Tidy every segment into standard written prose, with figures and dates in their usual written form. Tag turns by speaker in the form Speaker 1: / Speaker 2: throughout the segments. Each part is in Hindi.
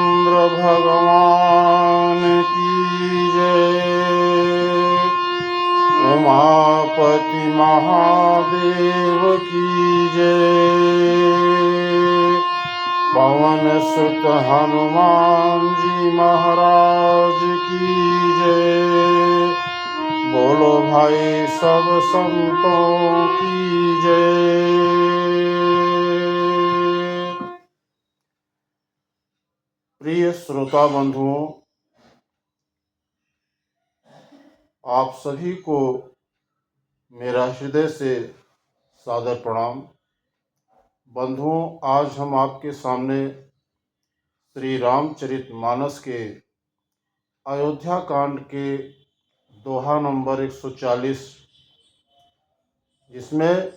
Speaker 1: रामचंद्र भगवान की जय। उमापति महादेव की जय। पवन सुत हनुमान जी महाराज की जय। बोलो भाई सब संतों की जय। प्रिय श्रोता बंधुओं, आप सभी को मेरा हृदय से सादर प्रणाम। बंधुओं, आज हम आपके सामने श्री रामचरितमानस के अयोध्या कांड के दोहा नंबर 140, जिसमें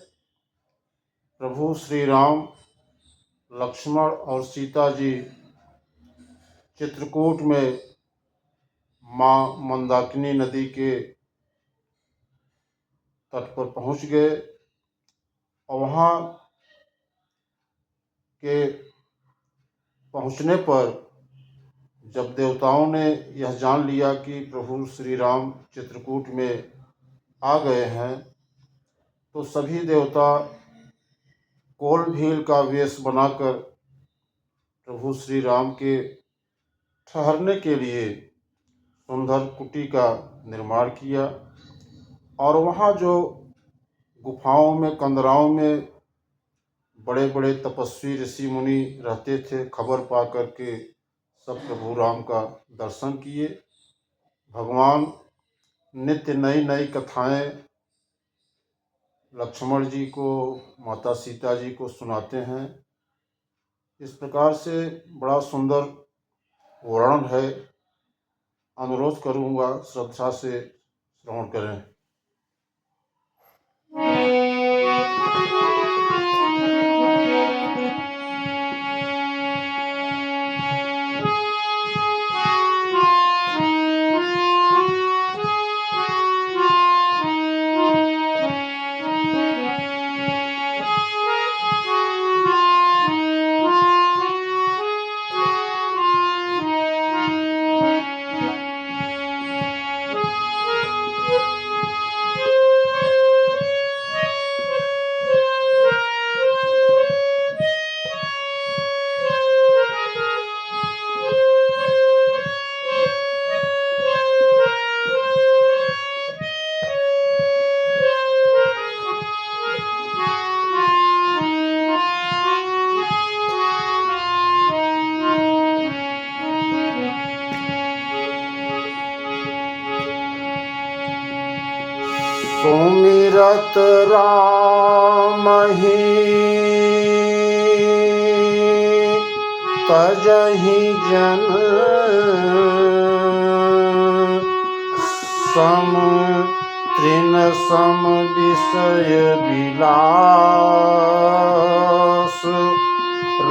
Speaker 1: प्रभु श्री राम, लक्ष्मण और सीता जी चित्रकूट में माँ मंदाकिनी नदी के तट पर पहुंच गए और वहाँ के पहुंचने पर जब देवताओं ने यह जान लिया कि प्रभु श्री राम चित्रकूट में आ गए हैं, तो सभी देवता कोल भील का वेश बनाकर प्रभु श्री राम के ठहरने के लिए सुंदर कुटी का निर्माण किया। और वहाँ जो गुफाओं में, कंदराओं में बड़े बड़े तपस्वी ऋषि मुनि रहते थे, खबर पा करके सब प्रभु राम का दर्शन किए। भगवान नित्य नई नई कथाएं लक्ष्मण जी को, माता सीता जी को सुनाते हैं। इस प्रकार से बड़ा सुंदर वर्णन है। अनुरोध करूँगा श्रद्धा से श्रवण करें। सुमिरत राम ही तजहि जन सम तृण सम विषय विलास।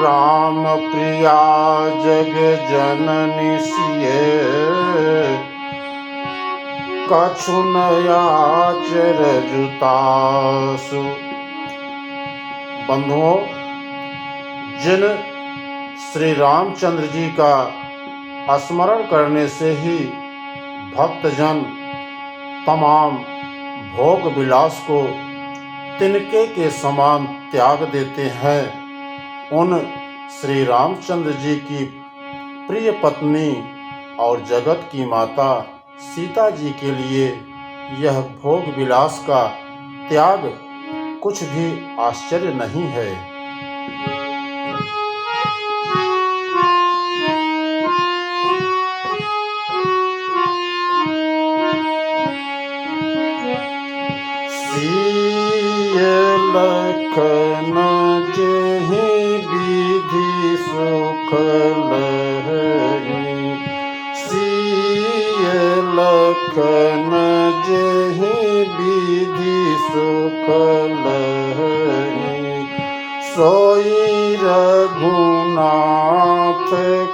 Speaker 1: राम प्रिया जग जननी सिय कछु नयाचर जुतासु। बंधुओं, जिन श्री रामचंद्र जी का स्मरण करने से ही भक्तजन तमाम भोग विलास को तिनके के समान त्याग देते हैं, उन श्री रामचंद्र जी की प्रिय पत्नी और जगत की माता सीता जी के लिए यह भोग विलास का त्याग कुछ भी आश्चर्य नहीं है। सिय लखन जेहि विधि सुख लहरी। सिय लखन जेहि विधि सुख लहरी। सोई रघुनाथ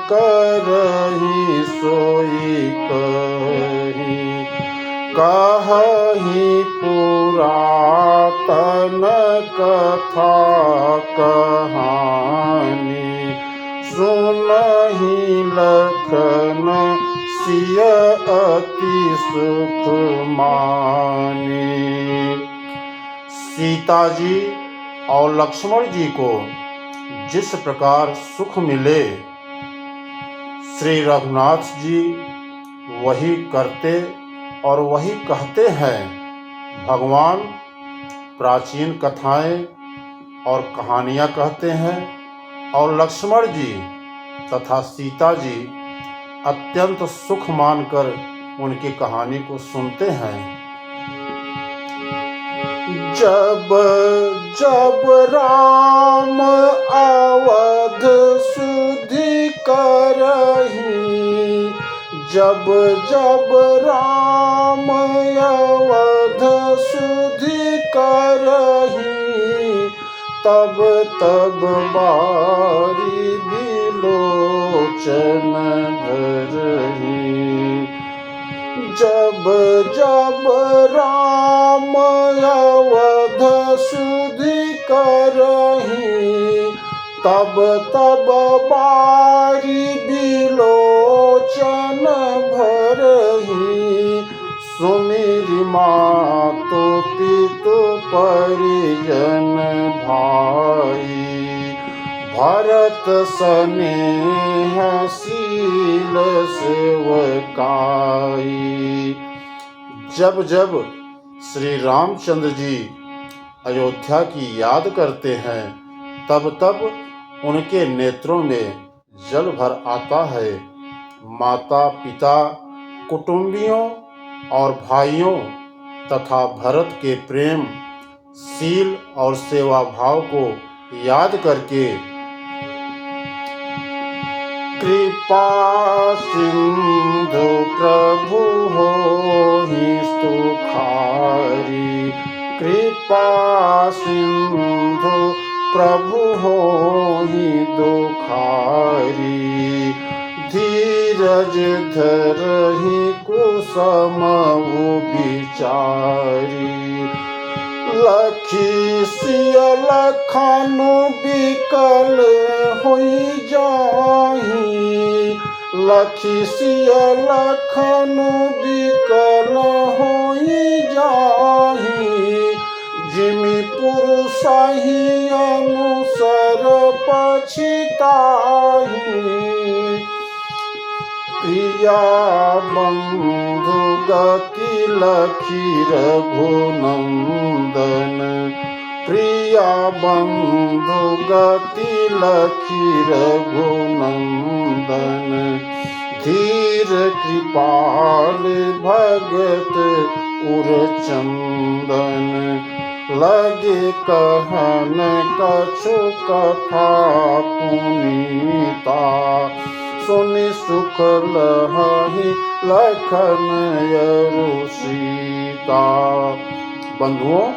Speaker 1: करहि सोई कहि। कहहि पुरातन कथा कहानी। सुन करहि लखन सिय अति सुख मानी। सीता जी और लक्ष्मण जी को जिस प्रकार सुख मिले, श्री रघुनाथ जी वही करते और वही कहते हैं। भगवान प्राचीन कथाएं और कहानियां कहते हैं और लक्ष्मण जी तथा सीता जी अत्यंत सुख मानकर उनकी कहानी को सुनते हैं। जब जब राम अवध सुधि करहि, जब जब राम अवध सुधि करहि, तब तब बारी बिलोचन धरहि। जब जब राम अवध सुधि करहि, तब तब बारी बिलोचन भरहि। सुमिरि मातु पितु परिजन भाई, भरत स्नेह शील सेवकाई। जब जब श्री रामचंद्र जी अयोध्या की याद करते हैं, तब तब उनके नेत्रों में जल भर आता है। माता पिता, कुटुंबियों और भाइयों तथा भरत के प्रेम, शील और सेवा भाव को याद करके कृपा सिंधु प्रभु होहि सुखारी, कृपा सिंधु प्रभु होहि दुखारी। धीरज धरहि कुसुमउ बिचारी, लखी सिय लखन बिकल होई जाहि, लखी सिय लखन बिकल होई जाहि। जिमि पुरुषहि अनुसर पछिताहि, प्रिया बंधु गति लखी रघुनंदन, प्रिया बंधु गति लखी रघुनंदन। धीर कृपाल भगत उरचंदन, लगे कहन कछु कथा पुनीता। सुनि सुख लहहि लखन अरु सीता। बंधुओं,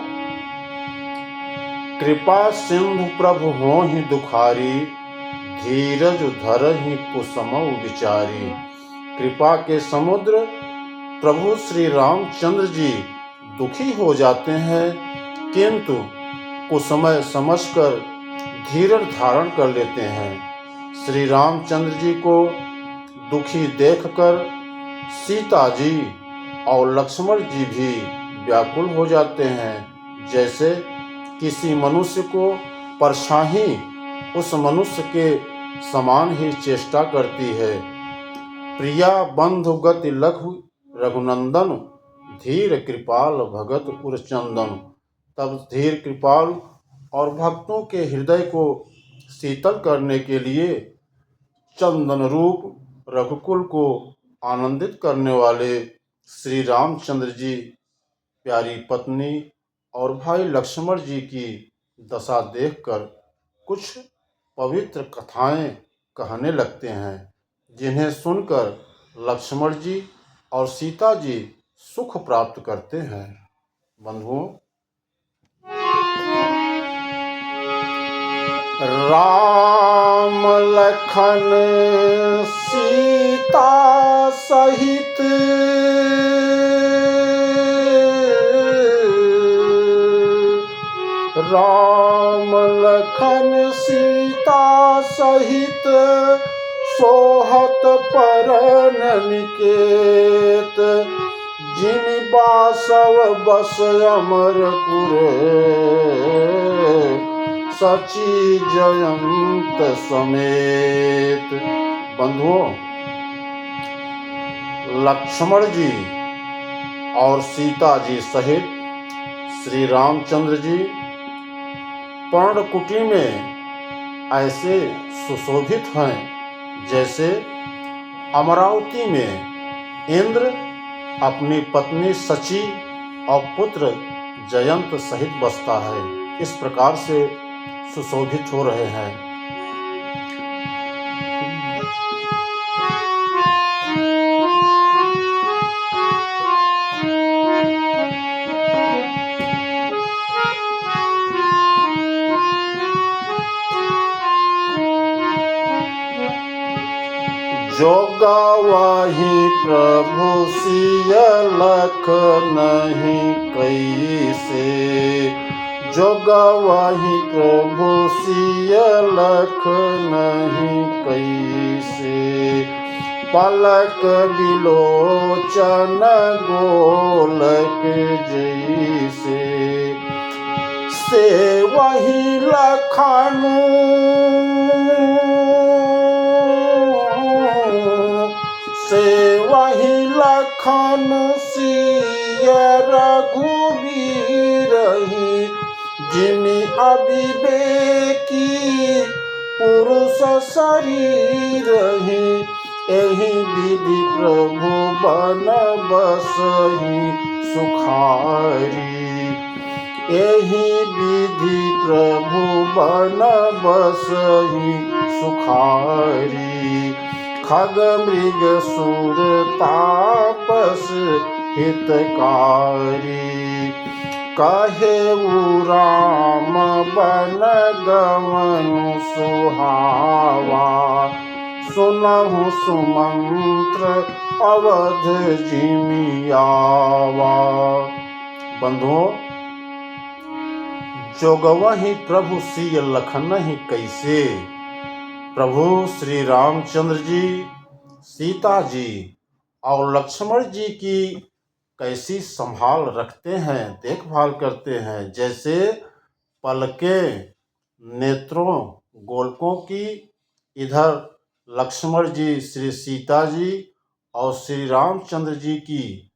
Speaker 1: कृपा सिंधु प्रभु होहि दुखारी, धीरज धरहि कुसुमउ बिचारी। कृपा के समुद्र प्रभु श्री रामचंद्र जी दुखी हो जाते हैं, किंतु कुसुमय समझकर धीरज धारण कर लेते हैं। श्री रामचंद्र जी को दुखी देखकर सीता जी और लक्ष्मण जी भी व्याकुल हो जाते हैं। जैसे किसी मनुष्य को परछाई उस मनुष्य के समान ही चेष्टा करती है। प्रिया बंधु गति लघु रघुनंदन, धीर कृपाल भगत उरचंदन। तब धीर कृपाल और भक्तों के हृदय को शीतल करने के लिए चंदन रूप रघुकुल को आनंदित करने वाले श्री रामचंद्र जी प्यारी पत्नी और भाई लक्ष्मण जी की दशा देखकर कुछ पवित्र कथाएं कहने लगते हैं, जिन्हें सुनकर लक्ष्मण जी और सीता जी सुख प्राप्त करते हैं। बंधुओं, राम लखन सीता सहित राम लखन सीता सहित सोहत परन निकेत, जिमि बासव बस अमरपुर, सची जयंत समेत। बंधुओं, लक्ष्मण जी और सीता जी सहित श्री रामचंद्र जी पर्णकुटी में ऐसे सुशोभित हैं जैसे अमरावती में इंद्र अपनी पत्नी सची और पुत्र जयंत सहित बसता है। इस प्रकार से सुशोभित हो रहे हैं। जो गावहि प्रभु सिय लख नहीं कैसे, जो गावहि प्रभु सिय लख नहीं कैसे, पलक बिलोचन गोलक जैसे, से वही लखनऊ से वही लखनऊ सिय रघुबीर, जिमि अविवेकी पुरुष शरीर, एहि विधि प्रभु बन बसहि सुखारी, एहि विधि प्रभु बन बसहि सुखारी, खग मृग सुर तापस हितकारी, कहेउ राम बन गवनु सुहावा, सुनहु सुमंत्र अवध जिमि आवा। बंधुओं, जो गवहि प्रभु सिय लखनहि कैसे, प्रभु श्री रामचंद्र जी, सीता जी और लक्ष्मण जी की कैसी संभाल रखते हैं, देखभाल करते हैं। जैसे पलकें नेत्रों गोलकों की, इधर लक्ष्मण जी श्री सीता जी और श्री रामचंद्र जी की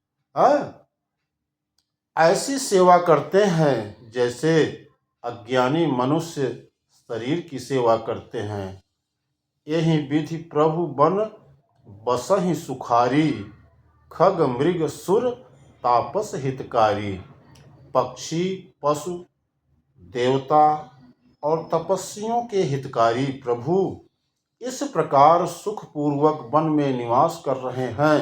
Speaker 1: ऐसी सेवा करते हैं जैसे अज्ञानी मनुष्य शरीर की सेवा करते हैं। यही विधि प्रभु बन बसहि सुखारी, खग मृग सुर तापस हितकारी, पक्षी पशु देवता और तपस्वियों के हितकारी प्रभु इस प्रकार सुखपूर्वक वन में निवास कर रहे हैं।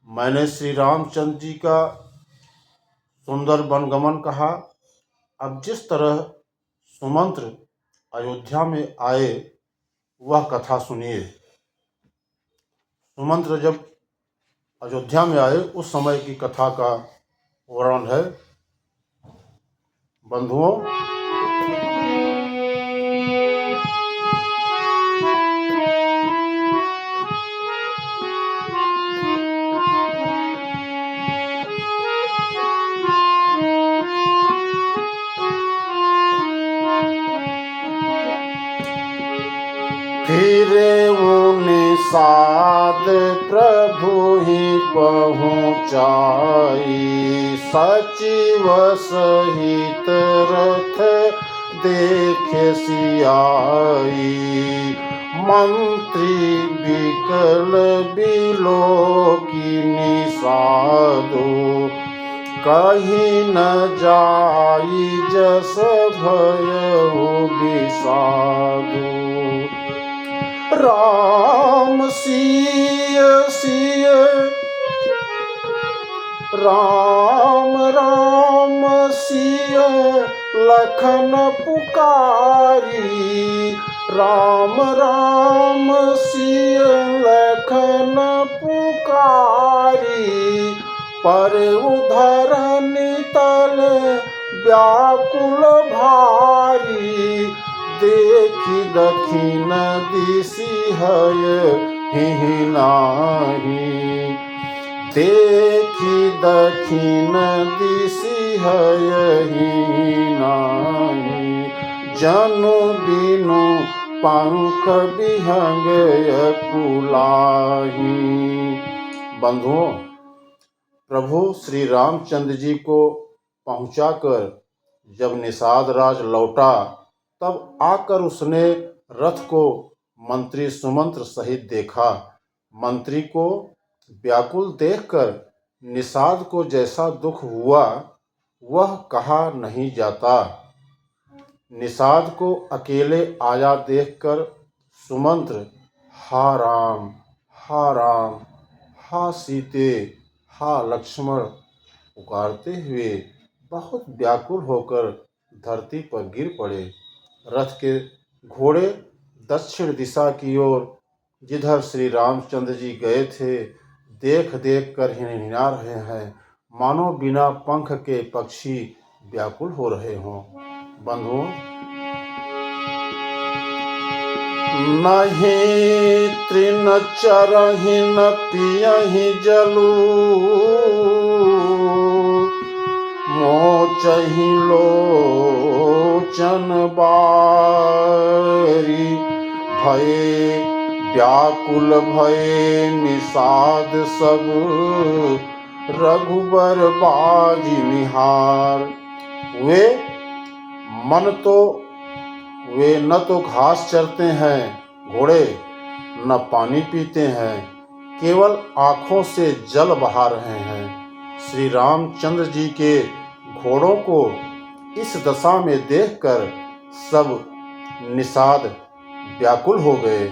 Speaker 1: मैंने श्री रामचंद्र जी का सुंदर वनगमन कहा। अब जिस तरह सुमंत्र अयोध्या में आए वह कथा सुनिए। सुमंत्र जब अयोध्या में आए उस समय की कथा का वर्णन है। बंधुओं, फिरे निषाद प्रभु ही पहुँचाई, सचिव सहित रथ देखे सियाई, मंत्री विकल बिलोकी निषादो, कहीं न जाई जस भयउ विषादो। राम सिय सिय राम राम सिय लखन पुकारी, राम राम सिय लखन पुकारी, पर उधरनि तल व्याकुल भारी, देख देखी दखिन दिसी है ही नाही, देखी दखिन दिसी है ही नाही, जनु बिनु पंख विहंग कुलाही। बंधुओं, प्रभु श्री रामचंद्र जी को पहुंचाकर जब निषाद राज लौटा, तब आकर उसने रथ को मंत्री सुमंत्र सहित देखा। मंत्री को व्याकुल देखकर निषाद को जैसा दुख हुआ वह कहा नहीं जाता। निषाद को अकेले आया देखकर सुमंत्र हा राम, हा राम, हा सीते, हा लक्ष्मण पुकारते हुए बहुत व्याकुल होकर धरती पर गिर पड़े। रथ के घोड़े दक्षिण दिशा की ओर जिधर श्री रामचंद्र जी गए थे देख देख कर हिनहिना रहे हैं, मानो बिना पंख के पक्षी व्याकुल हो रहे हों। बंधुओं, नहीं तृण चरहि न पियहि जलू, मोचहि लोचन बारी, भये व्याकुल भये निषाद सब, रघुबर बाजी निहार। वे न तो घास चरते हैं घोड़े, न पानी पीते हैं, केवल आंखों से जल बहा रहे हैं। श्री रामचंद्र जी के घोड़ों को इस दशा में देखकर सब निषाद व्याकुल हो गए।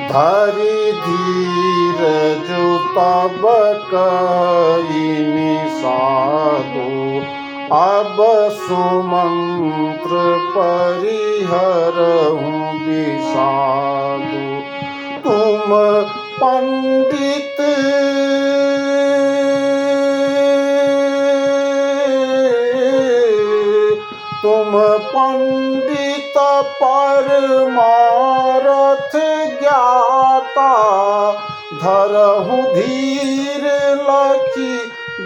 Speaker 1: धरि धीरज तब कहि निषादु, अब सुमंत्र परिहरहु विषादु। तुम पंडित परमारथ ज्ञाता, धरहु धीर लखी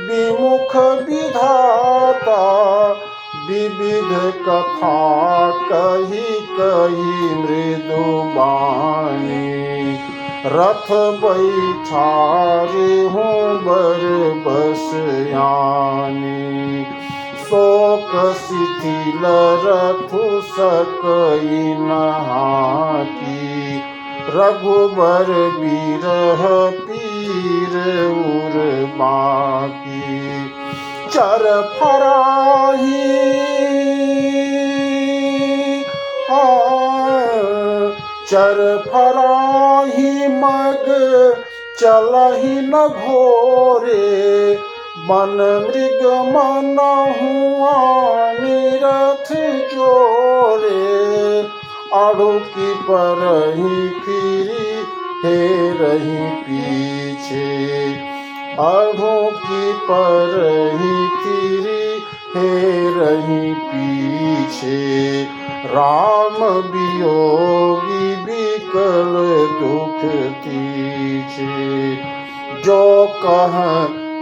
Speaker 1: विमुख विधाता। विविध कथा कही कही मृदु बानी, रथ बैठारे हूँ बर बस यानी। शोक शिथिल रथु सकई नहाकी, रघुबर बिरह पीर उर बाकी। चर फराही मग चलहि न घोरे, मन मृग मनहुआ निरथ जोरे। अड़ुकी परहि फिरी हेरहि पीछे, अड़ुकी परहि फिरी हेरहि पीछे। राम वियोगी विकल दुख तीछे, जो कह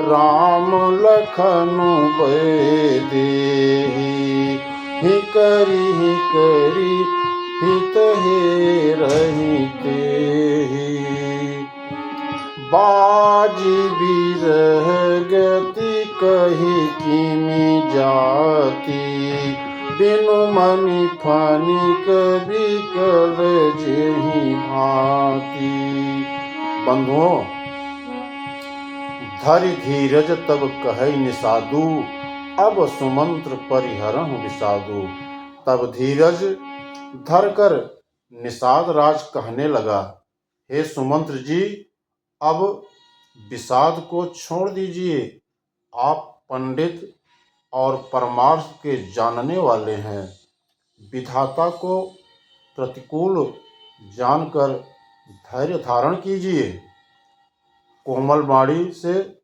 Speaker 1: राम लखनु देहि। हिकरि हित हेरहि तेहि, बाजी बिरह गति कही किमि जाति। बिनु मनि फनिक विकल जेहि भांति। बंधुओं, धरि धीरज तब कहै निषादु, अब सुमंत्र परिहरहु विषादु। तब धीरज धरकर निषाद राज कहने लगा, हे सुमंत्र जी, अब विषाद को छोड़ दीजिए। आप पंडित और परमार्थ के जानने वाले हैं। विधाता को प्रतिकूल जानकर धैर्य धारण कीजिए। कोमल वाणी से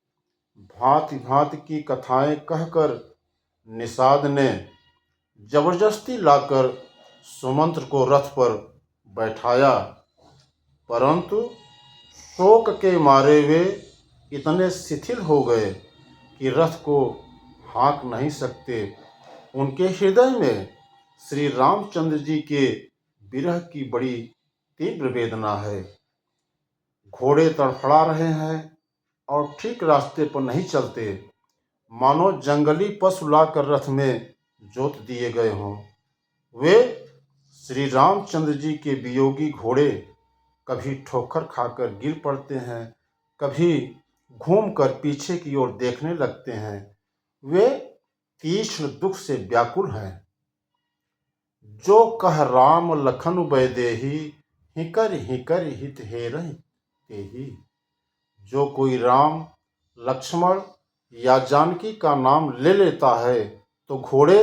Speaker 1: भांति भांति की कथाएं कहकर निषाद ने जबरदस्ती लाकर सुमंत्र को रथ पर बैठाया, परंतु शोक के मारे वे इतने शिथिल हो गए कि रथ को हाँक नहीं सकते। उनके हृदय में श्री रामचंद्र जी के विरह की बड़ी तीव्र वेदना है। घोड़े तड़फड़ा रहे हैं और ठीक रास्ते पर नहीं चलते, मानो जंगली पशु लाकर रथ में जोत दिए गए हों। वे श्री रामचंद्र जी के वियोगी घोड़े कभी ठोकर खाकर गिर पड़ते हैं, कभी घूमकर पीछे की ओर देखने लगते हैं। वे तीक्ष्ण दुख से व्याकुल हैं। जो कह राम लखन वैदेही, हिकर हिकर हित हेरहि तेहि। जो कोई राम, लक्ष्मण या जानकी का नाम ले लेता है तो घोड़े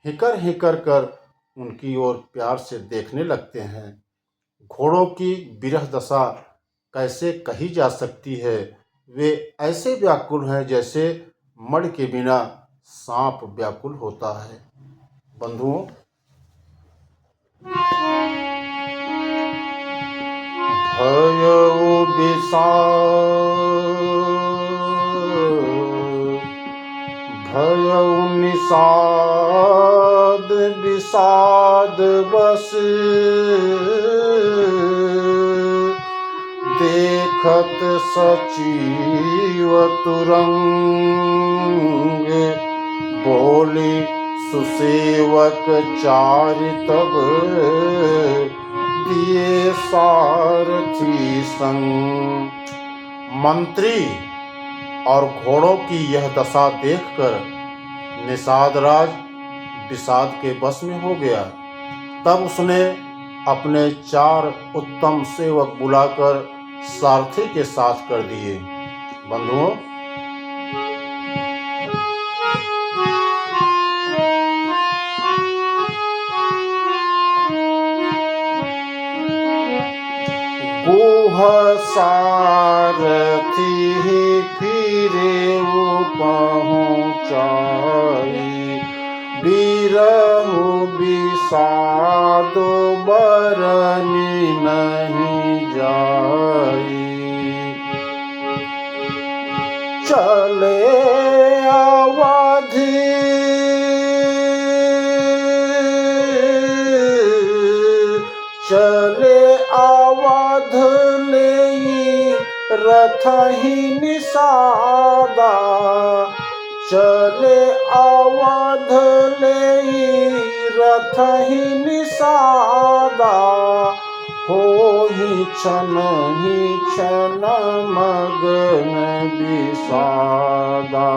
Speaker 1: हिकर हिकर कर उनकी ओर प्यार से देखने लगते हैं। घोड़ों की विरह दशा कैसे कही जा सकती है। वे ऐसे व्याकुल हैं जैसे मड़ के बिना सांप व्याकुल होता है। बंधुओं, भयउ निषाद विषाद बस, देखत सचिव तुरंग। बोले सुसेवक चारि तब, दिए सारथी संग। मंत्री और घोड़ों की यह दशा देखकर निषाद राज विषाद के बस में हो गया। तब उसने अपने 4 उत्तम सेवक बुलाकर सारथी के साथ कर दिए। बंधुओं, गोह सारथी फिरे पहुँचाई, बिरहु विषाद बरनी नहीं जाई। चले अवधि अवध लेई रथहि निषादा। चले अवध लेई रथहि निषादा। होहि क्षण मगन विषादा।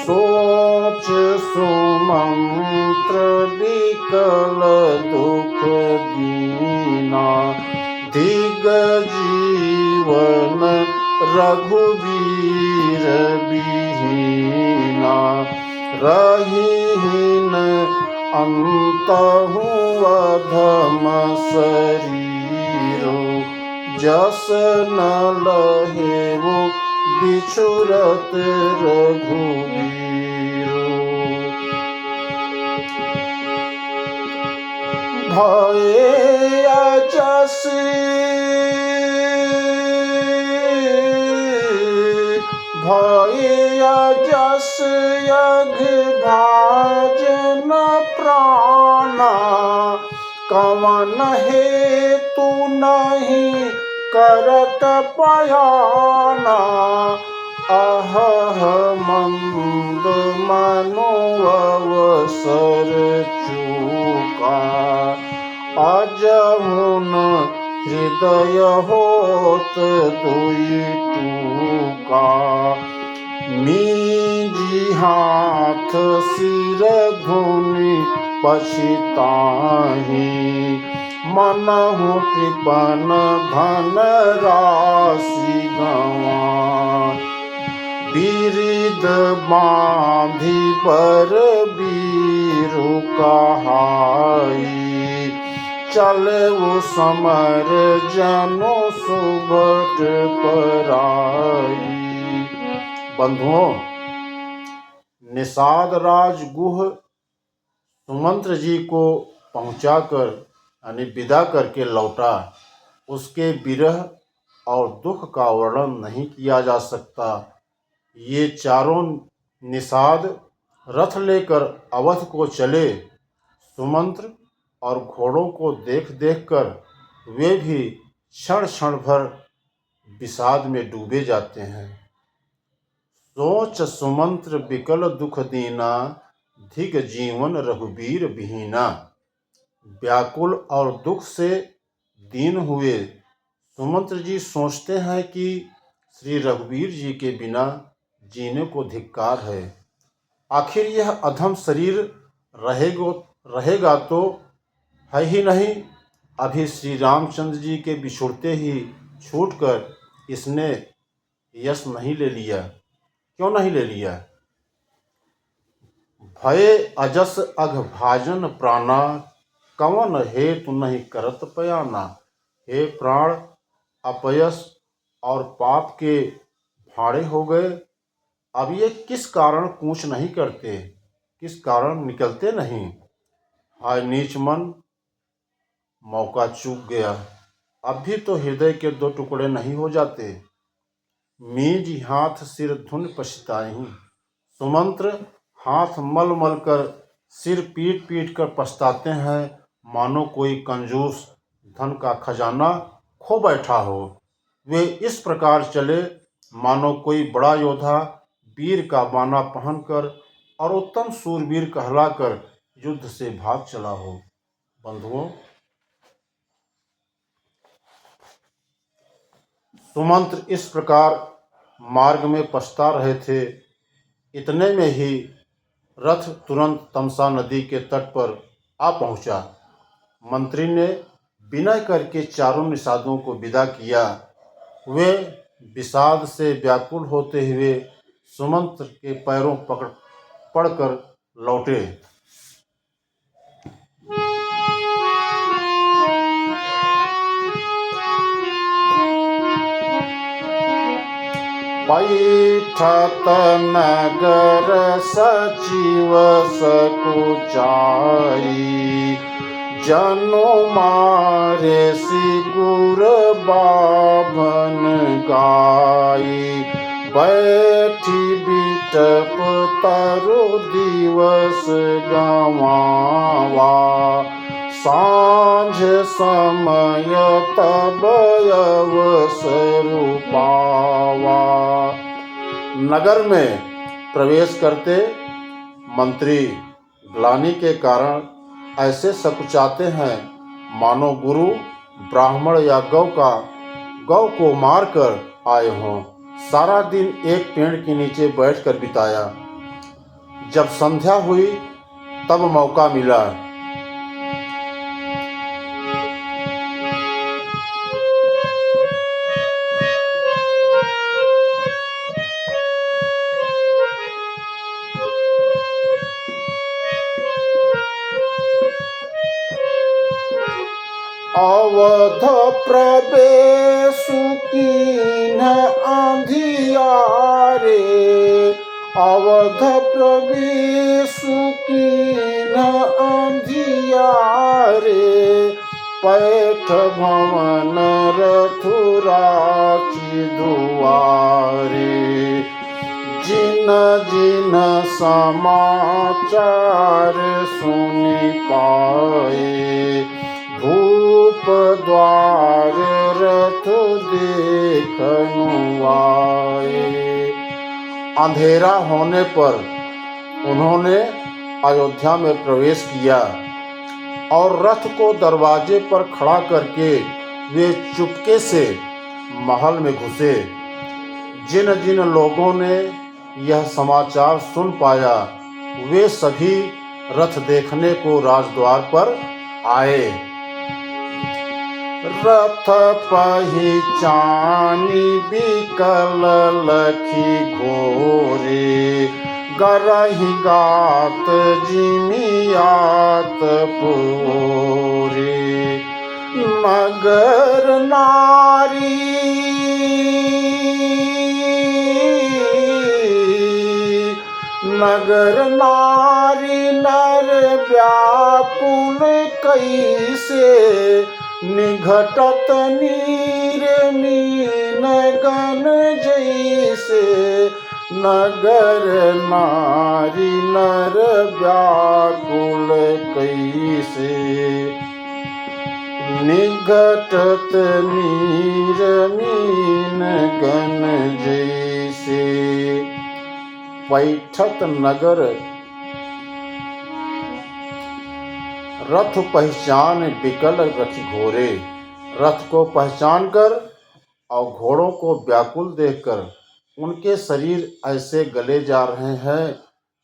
Speaker 1: सोच सुमंत्र विकल दुख दीना। दिग जीवन रघुवीर विहीना। रहीहीन अंतहु अधम शरीरो। जस न लहेवो बिछुरत रघुवीरो। भये अजस यज्ञ भाजन प्राणा। कवन हेतु नहीं करत पयाना। अहह मंद मनु अवसर चूका। अजहुन हृदय होत दुई टूका। मीजी हाथ सिर धुनि पछिताहि। मनहु कृपन धन राशि गंवाई। बिरिद बांधि बर वीरु कहाई, चले वो समर जनो सुभट पराई। बंधुओं, निषाद राज गुह सुमंत्र जी को पहुंचाकर यानी विदा करके लौटा। उसके विरह और दुख का वर्णन नहीं किया जा सकता। ये चारों निषाद रथ लेकर अवध को चले। सुमंत्र और घोड़ों को देख देख कर वे भी क्षण क्षण भर विषाद में डूबे जाते हैं। सोच सुमंत्र विकल दुख दीना, धिक जीवन रघुबीर विहीना। व्याकुल और दुख से दीन हुए सुमंत्र जी सोचते हैं कि श्री रघुवीर जी के बिना जीने को धिक्कार है। आखिर यह अधम शरीर रहेगा तो है ही नहीं। अभी श्री रामचंद्र जी के बिछुड़ते ही छूटकर इसने यश नहीं ले लिया। क्यों नहीं ले लिया? भय अजस अघ भाजन प्राणा, कवन हेतु नहीं करत पयाना। हे प्राण, अपयश और पाप के भाड़े हो गए। अब ये किस कारण कूच नहीं करते, किस कारण निकलते नहीं। हाय नीच मन, मौका चूक गया। अब भी तो हृदय के दो टुकड़े नहीं हो जाते। मीज हाथ सिर धुन पछताई। सुमंत्र हाथ मल मल कर सिर पीट पीट कर पछताते हैं, मानो कोई कंजूस धन का खजाना खो बैठा हो। वे इस प्रकार चले मानो कोई बड़ा योद्धा वीर का बाना पहनकर और उत्तम सूरवीर कहलाकर युद्ध से भाग चला हो। बंधुओं, सुमंत्र इस प्रकार मार्ग में पछता रहे थे। इतने में ही रथ तुरंत तमसा नदी के तट पर आ पहुंचा। मंत्री ने विनय करके चारों निषादों को विदा किया। वे विषाद से व्याकुल होते हुए सुमंत्र के पैरों पड़कर लौटे। पैठत नगर सचिव सकुचाई, जनु मारे सिगुर बाभन गाई। बैठी बिटप तरु दिवस गवावा, सांझ समय तब अवसर पावा। नगर में प्रवेश करते मंत्री ग्लानि के कारण ऐसे सकुचाते हैं मानो गुरु ब्राह्मण या गौ को मार कर आए हों। सारा दिन एक पेड़ के नीचे बैठकर बिताया। जब संध्या हुई तब मौका मिला। अवध प्रवेशु कीन्ह अंधियारे, अवध प्रवेशु कीन्ह अंधियारे। पैठ भवन रथु राखी दुआरे, जिन जिन समाचार सुनि पाए। भूप द्वार रथ देखनु आए। अंधेरा होने पर उन्होंने अयोध्या में प्रवेश किया और रथ को दरवाजे पर खड़ा करके वे चुपके से महल में घुसे। जिन जिन लोगों ने यह समाचार सुन पाया वे सभी रथ देखने को राजद्वार पर आए। रथ पहिचानी बिकल लखी घोरे, गरहि गात जिमियात पूरे। नगर नारी नर व्याकुल कैसे, निघटत नीर मीन गन जैसे। नगर नारी नर व्याकुल कैसे, निघटत नीर मीन गन जैसे। पैठत नगर रथ पहचान बिकल रखी घोरे। रथ को पहचान कर और घोड़ों को व्याकुल देखकर उनके शरीर ऐसे गले जा रहे हैं,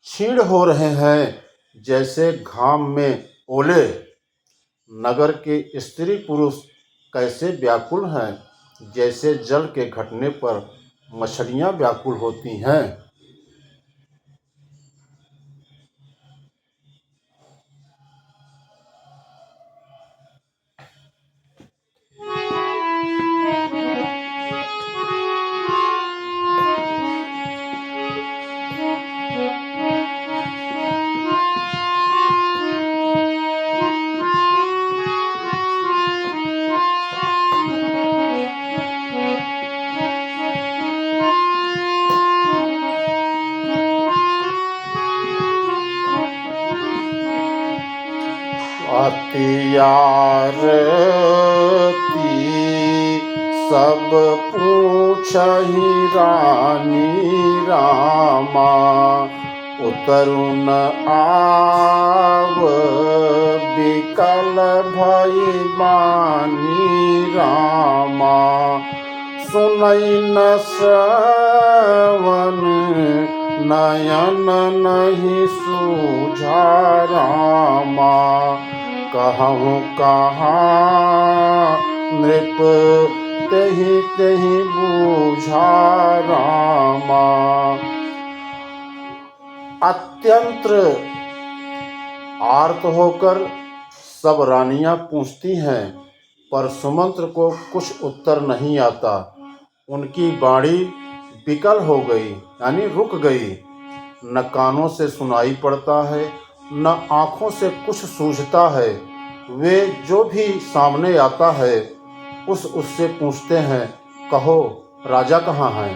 Speaker 1: क्षीण हो रहे हैं जैसे घाम में ओले। नगर के स्त्री पुरुष कैसे व्याकुल हैं, जैसे जल के घटने पर मछलियां व्याकुल होती हैं। अति आरती सब पूछहि रानी रामा, उतरु न आव बिकल भई बानी रामा। सुनई न श्रवण नयन नहीं सूझा रामा। कहूँ कहाँ नृप तेहि तेहि बूझा रामा। अत्यंत आर्त होकर सब रानियां पूछती हैं, पर सुमंत्र को कुछ उत्तर नहीं आता। उनकी वाणी विकल हो गई, यानी रुक गई। न कानों से सुनाई पड़ता है, न आँखों से कुछ सूझता है। वे जो भी सामने आता है उससे पूछते हैं, कहो राजा कहाँ हैं।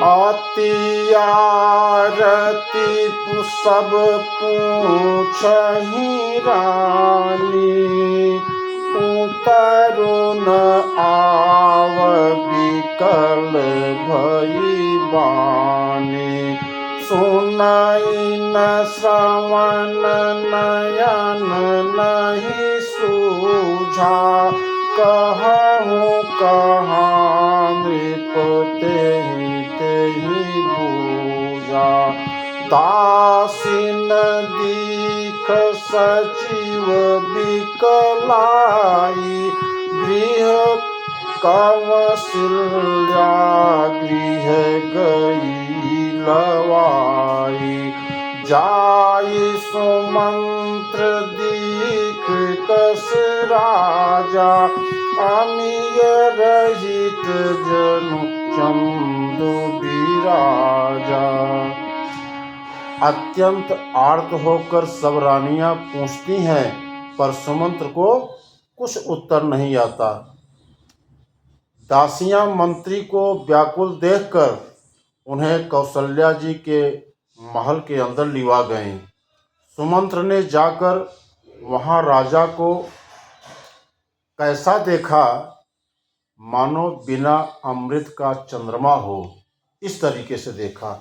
Speaker 1: अति आरती सब पूछहि रानी, उतरु न आव बिकल भई बानी। सुनई न श्रवण नयन नहीं सूझा, कहूँ कहाँ नृप तेहि तेहि बूझा। दासीन दीख सचिव बिकलाई, गृह कौशल्या गृह गई लवाई। जाई सुमंत्र दीख कस राजा, अमिय रहित जनु चंदु बिराजा। अत्यंत आर्त होकर सब रानियां पूछती हैं, पर सुमंत्र को कुछ उत्तर नहीं आता। दासियां मंत्री को व्याकुल देखकर उन्हें कौशल्या जी के महल के अंदर लिवा गईं। सुमंत्र ने जाकर वहां राजा को कैसा देखा, मानो बिना अमृत का चंद्रमा हो, इस तरीके से देखा।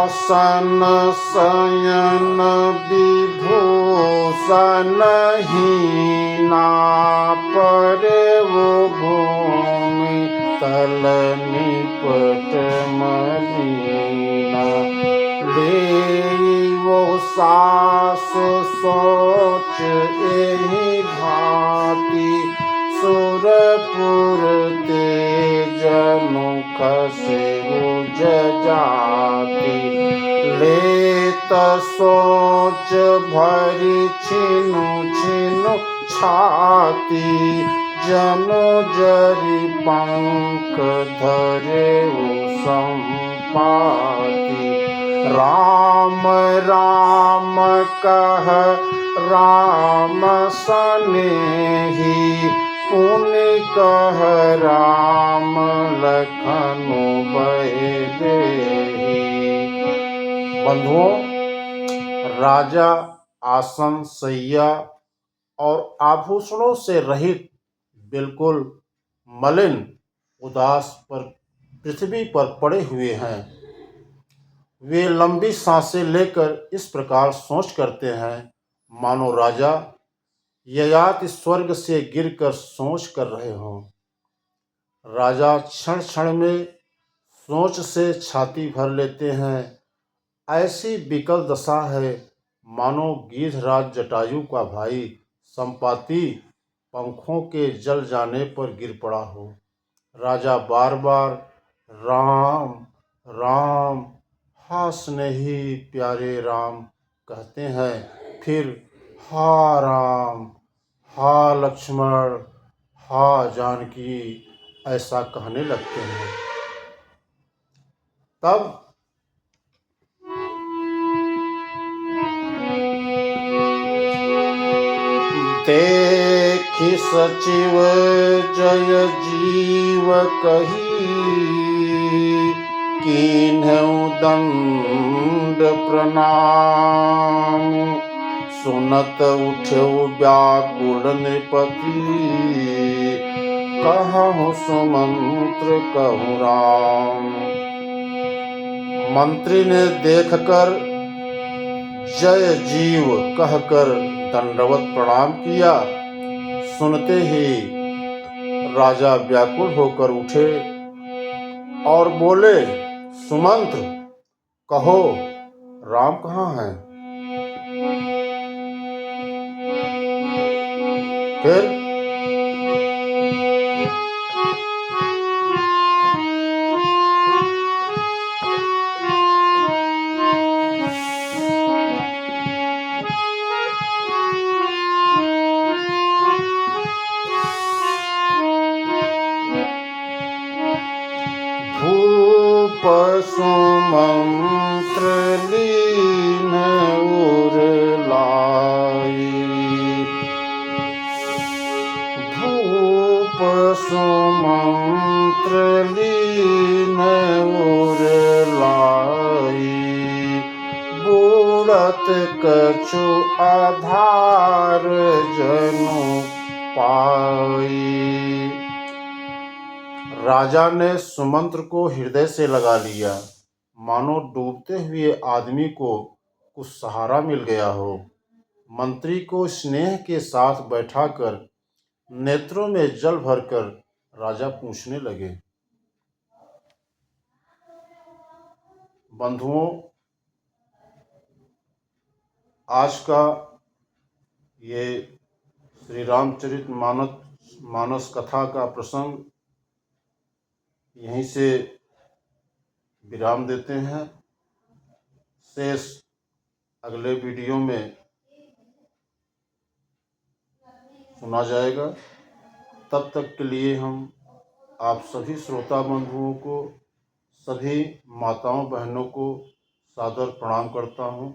Speaker 1: आसन शयन विभूषण हीना, परे वो भूमि तल निपट मलीना। लेई वो सास सोच एहि भांति, सुरपुर तेज मुख से जाति। लेत सोच भरी छिनु छिनु छाती, जनु जरि पंख धरे संपाति। राम राम कह राम सनेही, पुनि कह राम लखन भय देहि। बंधुओं, राजा आसन सैया और आभूषणों से रहित बिल्कुल मलिन उदास पर पृथ्वी पर पड़े हुए हैं। वे लंबी सांसें लेकर इस प्रकार सोच करते हैं, मानो राजा ययाति स्वर्ग से गिरकर सोच कर रहे हों। राजा क्षण क्षण में सोच से छाती भर लेते हैं। ऐसी विकल दशा है, मानो गिद्धराज जटायु का भाई संपाति पंखों के जल जाने पर गिर पड़ा हो। राजा बार बार राम राम, हा स्नेही प्यारे राम कहते हैं, फिर हा राम, हा लक्ष्मण, हा जानकी ऐसा कहने लगते हैं। तब देखि सचिव जय जीव कही, कीन्हु दंड प्रणाम। सुनत उठ्यो व्याकुल नृपति, कहहुँ सुमंत्र कहूँ राम। मंत्री ने देखकर जय जीव कहकर दंडवत प्रणाम किया। सुनते ही राजा व्याकुल होकर उठे और बोले, सुमंत्र कहो, राम कहाँ हैं? फिर भूप सुमंत्र लीन उर लाई। भूप सुमंत्र लीन उर लाई, बूढ़त कछु आधार जनु पाई। राजा ने सुमंत्र को हृदय से लगा लिया, मानो डूबते हुए आदमी को कुछ सहारा मिल गया हो। मंत्री को स्नेह के साथ बैठाकर नेत्रों में जल भरकर राजा पूछने लगे, बंधुओं, आज का ये श्री रामचरित मानस कथा का प्रसंग यहीं से विराम देते हैं। शेष अगले वीडियो में सुना जाएगा। तब तक के लिए हम आप सभी श्रोता बंधुओं को, सभी माताओं बहनों को सादर प्रणाम करता हूँ।